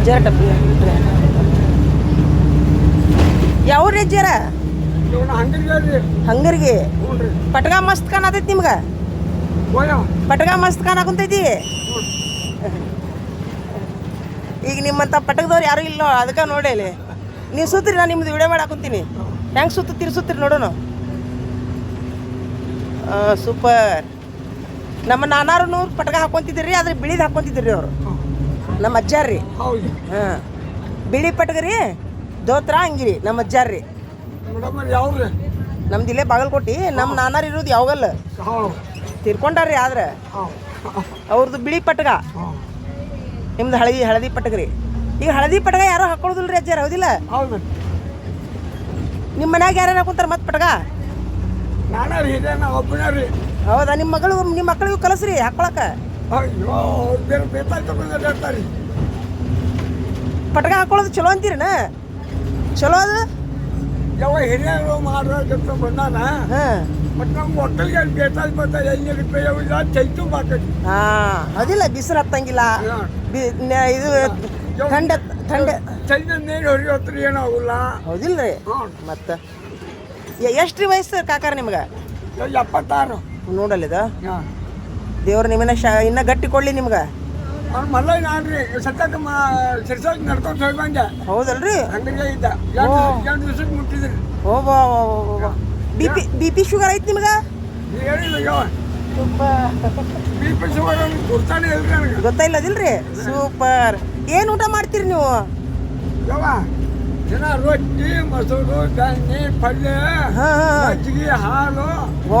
ಜರ ಟಪ್ಪಿ ಯಾವ ರೀ ಜರ ಹಂಗರಿಗೆ ಪಟ್ಗ ಮಸ್ತ್ ಕಾಣತೈತಿ ನಿಮ್ಗೆ ಪಟ್ಗ ಮಸ್ತ್ ಕಾಣಕುಂತೈತಿ ಈಗ ನಿಮ್ಮಂಥ ಪಟಕದವ್ರು ಯಾರು ಇಲ್ಲ ಅದಕ್ಕೆ ನೋಡಿ ಅಲ್ಲಿ ನೀವು ಸುತ್ತೀರಿ ನಾನು ನಿಮ್ದು ವಿಡಿಯೋ ಮಾಡಾಕುಂತೀನಿ ಹೆಂಗೆ ಸುತ್ತೀರಿ ನೋಡೋಣ ಸೂಪರ್ ನಮ್ಮ ನಾನಾರು ಪಟಕ ಹಾಕ್ಕೊಂತಿದ್ರಿ ಆದ್ರೆ ಬಿಳಿದು ಹಾಕ್ಕೊಂತಿದ್ರಿ ಅವರು ನಮ್ಮ ಅಜ್ಜಾರ ರೀ ಹಾಂ ಬಿಳಿ ಪಟಕ ರೀ ದೋತ್ರ ಹಂಗಿರಿ ನಮ್ಮ ಅಜ್ಜಾರ ರೀ ನಮ್ದು ಇಲ್ಲೇ ಬಾಗಲಕೋಟೆ ನಮ್ಮ ನಾನಾರು ಇರೋದು ಯಾವಾಗಲ್ಲ ತೀರ್ಕೊಂಡಾರ್ರಿ ಆದ್ರೆ ಅವ್ರದ್ದು ಬಿಳಿ ಪಟಕ ನಿಮ್ದು ಹಳದಿ ಪಟಕ ರೀ ಈಗ ಹಳದಿ ಪಟಕ ಯಾರೋ ಹಾಕೊಳ್ಳೋದಿಲ್ಲ ರೀ ಅಜ್ಜಾರ ಹೌದಿಲ್ಲ ನಿಮ್ಮ ಮನ್ಯಾಗ ಯಾರು ಹಾಕೊಂತಾರ ಮತ್ತೆ ಪಟಕ ಹೌದಾ ನಿಮ್ಮ ಮಕ್ಕಳಿಗೂ ಕಲಸ್ರಿ ಹಾಕೊಳಕ ಪಟಕ ಹಾಕೊಳ್ಳೋದು ಚಲೋ ಅಂತೀರನ ಚಲೋ ಅದು ಯಾವ ಹಿರಿಯರು ಮಾಡೋ ಬಂದಾನ ಬಟ್ ನಮ್ಗೆ ಒಟ್ಟಲ್ಗೆ ಚೈತು ಬಾಕಿ ಅದಿಲ್ಲ ಬಿಸಿಲು ಹತ್ತಂಗಿಲ್ಲ ಇದು ಥಂಡೆ ಚೈನ ನೀರು ಹೊರಿಯೋತ್ರಿ ಏನಾಗಲ್ಲ ಹೌದಿಲ್ಲ ರೀ ಮತ್ತೆ ಎಷ್ಟು ರೀ ವಯಸ್ಸು ಕಾಕಾರ ನಿಮ್ಗೆ 76 ನೋಡಲ್ಲಿದ ದೇವ್ರು ನಿಮ್ಮನ್ನ ಇನ್ನ ಗಟ್ಟಿ ಕೊಡ್ಲಿ ನಿಮ್ಗೆ ಅವ್ನು ಮಲ್ಲ ನಾನ್ರಿ ಸತ್ತಕ್ಕೆ ಸಿರ್ಸಾಗಿ ನಡ್ಕೊಂಡು ಹೋಗಿ ಬಂದೆ ಹೌದಲ್ರಿ ಹಂಗೆ ಇದ್ದ 2 ದಿವಸಕ್ಕೆ ಮುಟ್ಟಿದ್ರಿ ಬಿ ಪಿ ಶುಗರ್ ಐತಿ ನಿಮ್ಗೆ ಹೇಳಿಲ್ಲ ಯಾವ ಬಿ ಪಿ ಶುಗರ್ ಗುರ್ತಾನೆ ಇಲ್ರಿ ನನಗೆ ಗೊತ್ತಾಯಿಲ್ಲ ಅದಿಲ್ರಿ ಸೂಪರ್ ಏನು ಊಟ ಮಾಡ್ತೀರಿ ನೀವು ಯಾವ ದಿನ ರೊಟ್ಟಿ ಮೊಸರು ಬೆಣ್ಣೆ ಪಲ್ಯ ಮಜ್ಜಿಗೆ ಹಾಲು ಓ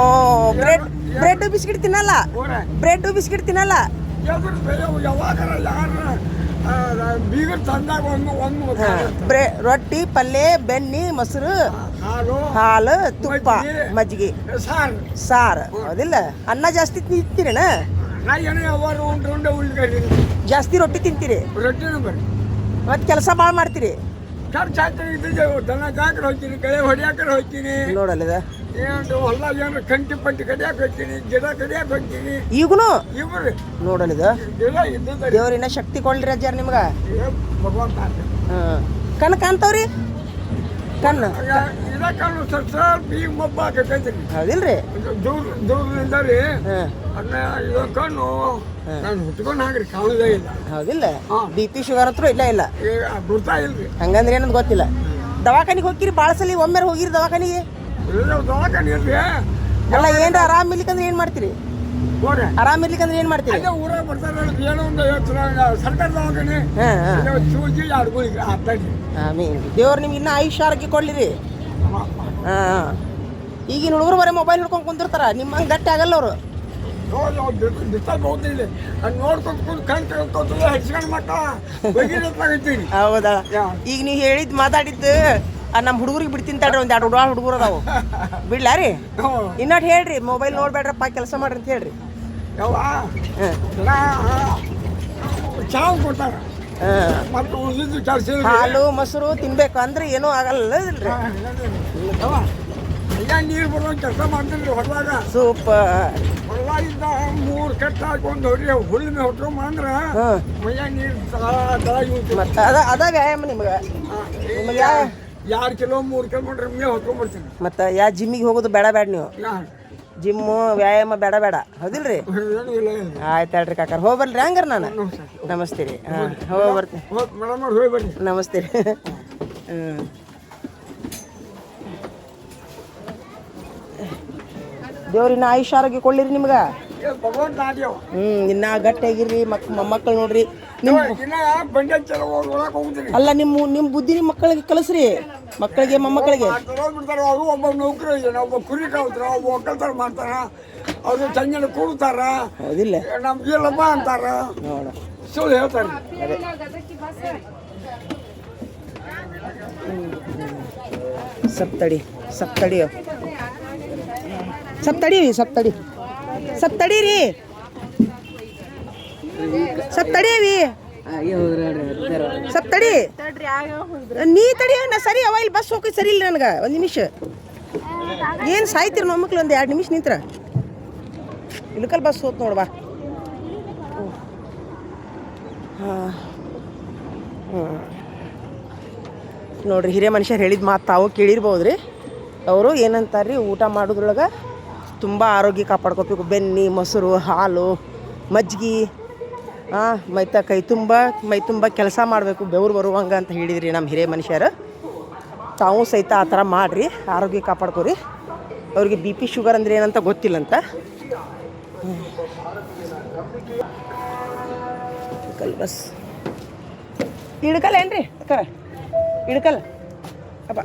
ಬ್ರೆಡ್ ಬಿಸ್ಕಿಟ್ ತಿನ್ನಲ್ಲ ಬ್ರೆಡ್ ಬಿಸ್ಕಿಟ್ ತಿನ್ನಲ್ಲ ಯಾವಾಗಾರ ಯಾರ ಬೀಗರ್ ತಂದಾಗ ರೊಟ್ಟಿ ಪಲ್ಯ ಬೆಣ್ಣೆ ಮೊಸರು ಹಾಲು ತುಪ್ಪ ಮಜ್ಜಿಗೆ ಸಾರು ಹೌದಿಲ್ಲ ಅನ್ನ ಜಾಸ್ತಿ ತಿಂತೀರೇನ ಜಾಸ್ತಿ ರೊಟ್ಟಿ ತಿಂತೀರಿ ರೊಟ್ಟಿನ ಬರ್ರಿ ಮತ್ತೆ ಕೆಲಸ ಭಾಳ ಮಾಡ್ತೀರಿ ಖರ್ಚು ಹಾಕ್ತೀನಿ ದನ ಕಾಕರ್ ಹೋಗ್ತೀನಿ ಕಳೆ ಹೊಡಿಯಾಕರ್ ಹೋಗ್ತೀನಿ ನೋಡಲ್ಲ ಏನು ಹೊಲ ಏನು ಕಂಟಿ ಪಂಟಿ ಕಡಿಯಾಕ ಹೋಗ್ತೀನಿ ಗಿಡ ಕಡಿಯಾಕ ಹೋಗ್ತೀನಿ ಈಗೂನು ಇವ್ರಿ ನೋಡಲಿದ ಗಿಡ ಇದ್ದ ದೇವ್ರಿನ ಶಕ್ತಿ ಕೊಡ್ಲಿ ಅಜ್ಜಾರ ನಿಮ್ಗೆ ಭಗವಂತ ಕಣ್ಣು ಕಾಣ್ತಾವ್ರಿ ಕಣ್ಣು ಇದ ಕಣ್ಣು ಸ್ವಲ್ಪ ಈಗ ಮಬ್ಬ ಹಾಕೈತ್ರಿ ಹೌದಿಲ್ರಿ ದೂರದಿಂದ ರೀ ಅದನ್ನ ಇದು ಕಣ್ಣು ನಾನು ಹುಟ್ಕೊಂಡು ಹಾಕ್ರಿ ಕಾಣುದೇ ಇಲ್ಲ ಹೌದಿಲ್ಲ ಬಿ ಪಿ ಶುಗರ್ ಹತ್ರ ಇಲ್ಲ ಗುರ್ತಾ ಇಲ್ರಿ ಹಂಗಂದ್ರೆ ಏನಂತ ಗೊತ್ತಿಲ್ಲ ದವಾಖಾನಿಗೆ ಹೋಗಿರಿ ಭಾಳ ಸಲ ಒಮ್ಮೆ ಹೋಗಿರಿ ದವಾಖಾನಿಗೆ ದವಾಖಾನೆ ಇಲ್ರಿ ಅಲ್ಲ ಏನ್ರ ಆರಾಮ್ ಇರ್ಲಿಕ್ಕಂದ್ರೆ ಏನ್ ಮಾಡ್ತೀರಿ ಆರಾಮ್ ಇರ್ಲಿಕ್ಕಂದ್ರೆ ಏನ್ ಮಾಡ್ತೀರಿ ಊರಾಗ ಬರ್ತಾರ ಏನೋ ಒಂದು ಸರ್ಕಾರ ದವಾಖಾನೆ ಸೂಜಿ ಆಡ್ಗಳಿಗೆ ಹಾಕ್ತಾರಿ ದೇವ್ರು ನಿಮ್ಗೆ ಇನ್ನೂ ಆಯುಷ್ಯ ಆರೋಗ್ಯ ಕೊಡ್ಲಿರಿ ಈಗಿನ ಹುಡುಗರು ಬರೀ ಮೊಬೈಲ್ ಹಿಡ್ಕೊಂಡು ಕುಂತಿರ್ತಾರ ನಿಮ್ಮ ಹಂಗೆ ಗಟ್ಟಿ ಆಗಲ್ಲ ಅವರು ಹೌದಾ ಈಗ ನೀವು ಹೇಳಿದ್ ಮಾತಾಡಿದ್ದು ನಮ್ಮ ಹುಡುಗರಿಗೆ ಬಿಡ್ತೀನಿ ತಡ್ರಿ ಒಂದು 2 ಹುಡುಗರು ಅದಾವು ಬಿಡ್ಲಾ ರೀ ಇನ್ನೊಟ್ಟು ಹೇಳ್ರಿ ಮೊಬೈಲ್ ನೋಡ್ಬೇಡ್ರಪ್ಪ ಕೆಲಸ ಮಾಡ್ರಿ ಅಂತ ಹೇಳ್ರಿ ಹಾಲು ಮೊಸರು ತಿನ್ಬೇಕು ಅಂದ್ರೆ ಏನೂ ಆಗಲ್ಲ ನೀರು ಬರೋ ಕೆಲಸ ಮಾಡ್ತೀನಿ ಹೊರದಾಗ ಸೂಪರ್ ಹೊರವಾಗಿಂದ 3 ಕಟ್ಟ ಹಾಕೊಂಡು ಹೊಡ್ರಿ ಹುಲ್ಲಿನ ಹೊಟ್ಕೊಂಬ ಅಂದ್ರ ಮೈಯಾಗ ನೀರು ಮತ್ತೆ ಅದ ವ್ಯಾಯಾಮ ನಿಮ್ಗೆ 2 ಕಿಲೋ 3 ಕಿಲೋಮೀಟರ್ ಮೇಲೆ ಹೊತ್ಕೊಂಡ್ಬರ್ತೀನಿ ಮತ್ತೆ ಯಾ ಜಿಮ್ಮಿಗೆ ಹೋಗೋದು ಬೇಡ ನೀವು ಜಿಮ್ಮು ವ್ಯಾಯಾಮ ಬೇಡ ಹೌದಿಲ್ರಿ ಆಯ್ತು ಹೇಳ್ರಿ ಕಾಕಾರ ಹೋಗಿ ಬರ್ರಿ ಹಂಗಾರ ನಾನು ನಮಸ್ತೆ ರೀ ಹೋಗಿ ಬರ್ತೀನಿ ನಮಸ್ತೆ ರೀ ದೇವ್ರಿನ ಆಯುಷ್ಯ ಆರೋಗ್ಯ ಕೊಳ್ಳಿರಿ ನಿಮ್ಗೆ ಇನ್ನ ಗಟ್ಟಿಯಾಗಿರ್ರಿ ಮೊಮ್ಮಕ್ಕಳು ನೋಡ್ರಿ ಅಲ್ಲ ನಿಮ್ಮ ಬುದ್ಧಿ ನಿಮ್ಮ ಮಕ್ಕಳಿಗೆ ಕಲಿಸ್ರಿ ಮಕ್ಕಳಿಗೆ ಮೊಮ್ಮಕ್ಕಳಿಗೆ ಒಬ್ಬ ನೌಕರಿ ಒಬ್ಬ ಕುರಿ ಕಾವ್ತಾರ ಒಬ್ಬ ಒಕ್ಕಲ್ತಾರ ಮಾಡ್ತಾರ ಅವ್ರು ಚಂಜನ ಕೂಡ್ತಾರ ಹೌದಿಲ್ಲ ನಮ್ಗಿಲ್ಲಪ್ಪ ಅಂತಾರ ಸುಳ್ಳು ಹೇಳ್ತಾರೆ ಸಪ್ತಡಿ ರೀ ಸಪ್ತಡಿ ನೀ ತಡಿ ನಾ ಸರಿ ಅವ ಇಲ್ಲಿ ಬಸ್ ಹೋಗಿ ಸರಿ ಇಲ್ಲ ನನಗೆ 1 ನಿಮಿಷ ಏನು ಸಾಯ್ತೀರಿ ನಮ್ಮಕ್ಳು ಒಂದು 2 ನಿಮಿಷ ನಿಂತ್ರ ಇಲ್ಕಲ್ ಬಸ್ ಹೋತ್ ನೋಡ್ಬಾ ನೋಡ್ರಿ ಹಿರಿಯ ಮನುಷ್ಯರು ಹೇಳಿದ ಮಾತು ತಾವು ಕೇಳಿರ್ಬೋದು ರೀ. ಅವರು ಏನಂತಾರೆ ರೀ, ಊಟ ಮಾಡೋದ್ರೊಳಗೆ ತುಂಬ ಆರೋಗ್ಯ ಕಾಪಾಡ್ಕೋಬೇಕು. ಬೆಣ್ಣೆ, ಮೊಸರು, ಹಾಲು, ಮಜ್ಜಿಗೆ, ಮೈ ತುಂಬ ಕೆಲಸ ಮಾಡಬೇಕು, ಬೆವರು ಬರುವಂಗೆ ಅಂತ ಹೇಳಿದ್ರಿ ನಮ್ಮ ಹಿರಿಯ ಮನುಷ್ಯರು. ತಾವು ಸಹಿತ ಆ ಥರ ಮಾಡಿರಿ, ಆರೋಗ್ಯ ಕಾಪಾಡ್ಕೊರಿ. ಅವ್ರಿಗೆ ಬಿ ಪಿ ಶುಗರ್ ಅಂದರೆ ಏನಂತ ಗೊತ್ತಿಲ್ಲಂತ. ಬಸ್ ಇಡ್ಕಲ್ಲ ಏನ್ರಿ ಅಕ್ಕ, ಇಡ್ಕಲ್ಲ ಅಪ್ಪ.